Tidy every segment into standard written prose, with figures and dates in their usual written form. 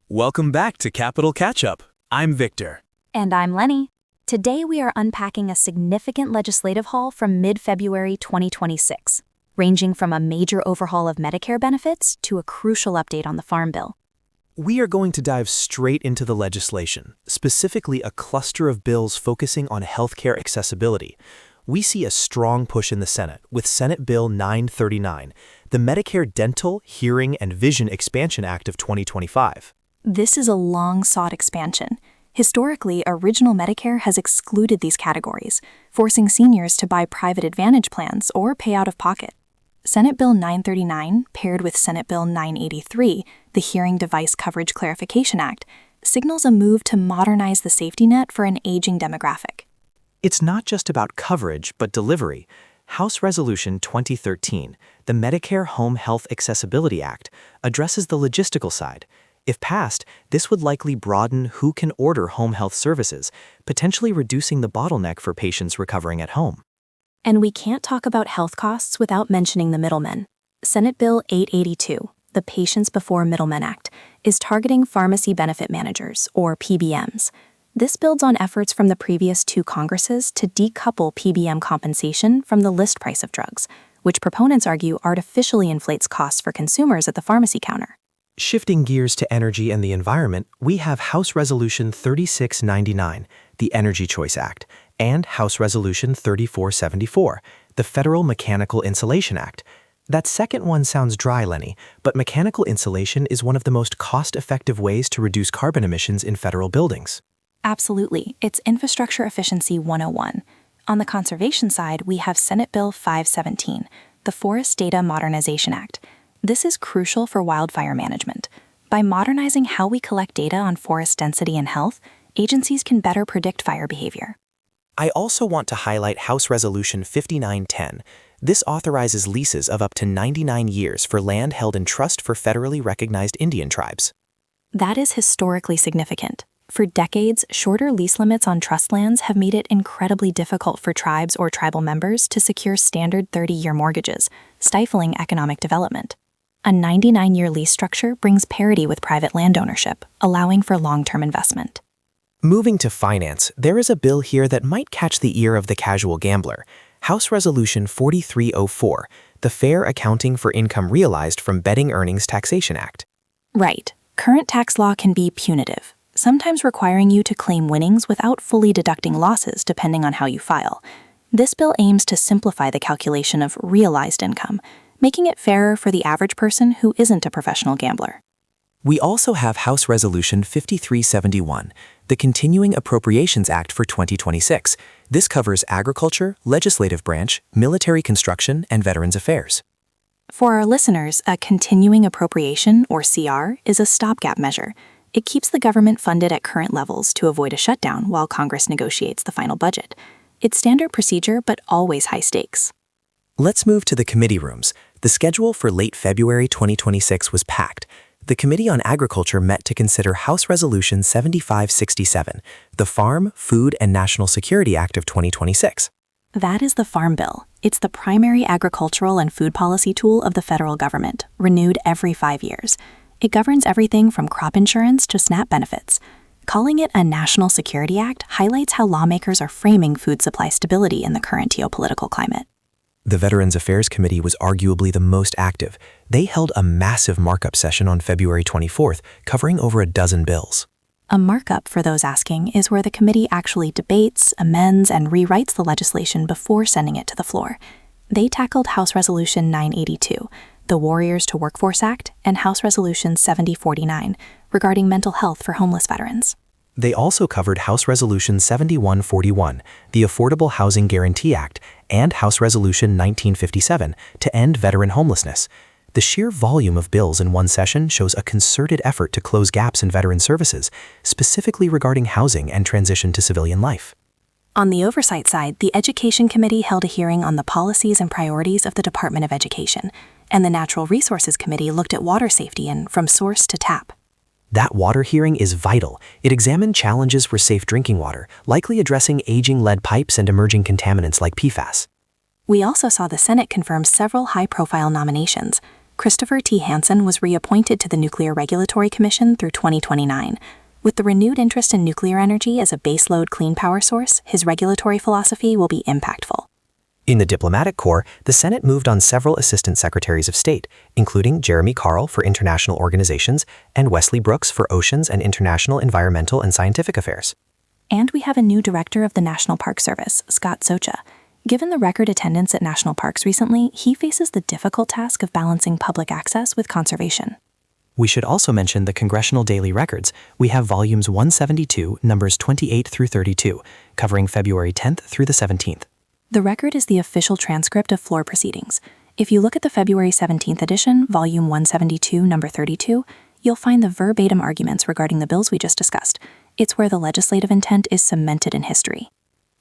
Welcome back to Capital Catch-Up. I'm Victor. And I'm Lenny. Today we are unpacking a significant legislative haul from mid-February 2026, ranging from a major overhaul of Medicare benefits to a crucial update on the Farm Bill. We are going to dive straight into the legislation, specifically a cluster of bills focusing on healthcare accessibility. We see a strong push in the Senate with Senate Bill 939, the Medicare Dental, Hearing, and Vision Expansion Act of 2025. This is a long-sought expansion. Historically, original Medicare has excluded these categories, forcing seniors to buy private Advantage plans or pay out of pocket. Senate Bill 939, paired with Senate Bill 983, the Hearing Device Coverage Clarification Act, signals a move to modernize the safety net for an aging demographic. It's not just about coverage, but delivery. House Resolution 2013, the Medicare Home Health Accessibility Act, addresses the logistical side. If passed, this would likely broaden who can order home health services, potentially reducing the bottleneck for patients recovering at home. And we can't talk about health costs without mentioning the middlemen. Senate Bill 882, the Patients Before Middlemen Act, is targeting pharmacy benefit managers, or PBMs. This builds on efforts from the previous two Congresses to decouple PBM compensation from the list price of drugs, which proponents argue artificially inflates costs for consumers at the pharmacy counter. Shifting gears to energy and the environment, we have House Resolution 3699, the Energy Choice Act, and House Resolution 3474, the Federal Mechanical Insulation Act. That second one sounds dry, Lenny, but mechanical insulation is one of the most cost-effective ways to reduce carbon emissions in federal buildings. Absolutely. It's Infrastructure Efficiency 101. On the conservation side, we have Senate Bill 517, the Forest Data Modernization Act. This is crucial for wildfire management. By modernizing how we collect data on forest density and health, agencies can better predict fire behavior. I also want to highlight House Resolution 5910. This authorizes leases of up to 99 years for land held in trust for federally recognized Indian tribes. That is historically significant. For decades, shorter lease limits on trust lands have made it incredibly difficult for tribes or tribal members to secure standard 30-year mortgages, stifling economic development. A 99-year lease structure brings parity with private land ownership, allowing for long-term investment. Moving to finance, there is a bill here that might catch the ear of the casual gambler. House Resolution 4304, the Fair Accounting for Income Realized from Betting Earnings Taxation Act. Right. Current tax law can be punitive, sometimes requiring you to claim winnings without fully deducting losses depending on how you file. This bill aims to simplify the calculation of realized income, making it fairer for the average person who isn't a professional gambler. We also have House Resolution 5371, the Continuing Appropriations Act for 2026. This covers agriculture, legislative branch, military construction, and Veterans Affairs. For our listeners, a continuing appropriation, or CR, is a stopgap measure. It keeps the government funded at current levels to avoid a shutdown while Congress negotiates the final budget. It's standard procedure, but always high stakes. Let's move to the committee rooms. The schedule for late February 2026 was packed. The Committee on Agriculture met to consider House Resolution 7567, the Farm, Food, and National Security Act of 2026. That is the Farm Bill. It's the primary agricultural and food policy tool of the federal government, renewed every 5 years. It governs everything from crop insurance to SNAP benefits. Calling it a National Security Act highlights how lawmakers are framing food supply stability in the current geopolitical climate. The Veterans Affairs Committee was arguably the most active. They held a massive markup session on February 24th, covering over a dozen bills. A markup, for those asking, is where the committee actually debates, amends, and rewrites the legislation before sending it to the floor. They tackled House Resolution 982, the Warriors to Workforce Act, and House Resolution 7049, regarding mental health for homeless veterans. They also covered House Resolution 7141, the Affordable Housing Guarantee Act, and House Resolution 1957 to end veteran homelessness. The sheer volume of bills in one session shows a concerted effort to close gaps in veteran services, specifically regarding housing and transition to civilian life. On the oversight side, the Education Committee held a hearing on the policies and priorities of the Department of Education, and the Natural Resources Committee looked at water safety and from source to tap. That water hearing is vital. It examined challenges for safe drinking water, likely addressing aging lead pipes and emerging contaminants like PFAS. We also saw the Senate confirm several high-profile nominations. Christopher T. Hansen was reappointed to the Nuclear Regulatory Commission through 2029. With the renewed interest in nuclear energy as a baseload clean power source, his regulatory philosophy will be impactful. In the diplomatic corps, the Senate moved on several assistant secretaries of state, including Jeremy Carl for international organizations and Wesley Brooks for oceans and international environmental and scientific affairs. And we have a new director of the National Park Service, Scott Socha. Given the record attendance at national parks recently, he faces the difficult task of balancing public access with conservation. We should also mention the Congressional Daily Records. We have volumes 172, numbers 28 through 32, covering February 10th through the 17th. The record is the official transcript of floor proceedings. If you look at the February 17th edition, volume 172, number 32, you'll find the verbatim arguments regarding the bills we just discussed. It's where the legislative intent is cemented in history.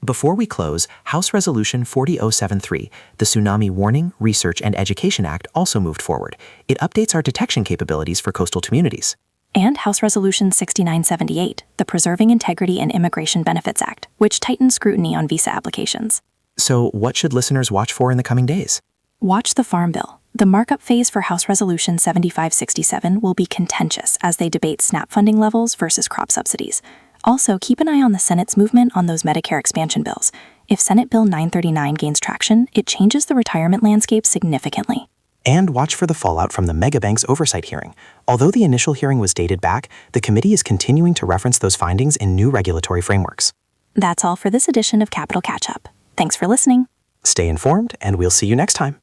Before we close, House Resolution 40073, the Tsunami Warning, Research, and Education Act, also moved forward. It updates our detection capabilities for coastal communities. And House Resolution 6978, the Preserving Integrity and Immigration Benefits Act, which tightens scrutiny on visa applications. So what should listeners watch for in the coming days? Watch the Farm Bill. The markup phase for House Resolution 7567 will be contentious as they debate SNAP funding levels versus crop subsidies. Also, keep an eye on the Senate's movement on those Medicare expansion bills. If Senate Bill 939 gains traction, it changes the retirement landscape significantly. And watch for the fallout from the megabank's oversight hearing. Although the initial hearing was dated back, the committee is continuing to reference those findings in new regulatory frameworks. That's all for this edition of Capital Catch-Up. Thanks for listening. Stay informed, and we'll see you next time.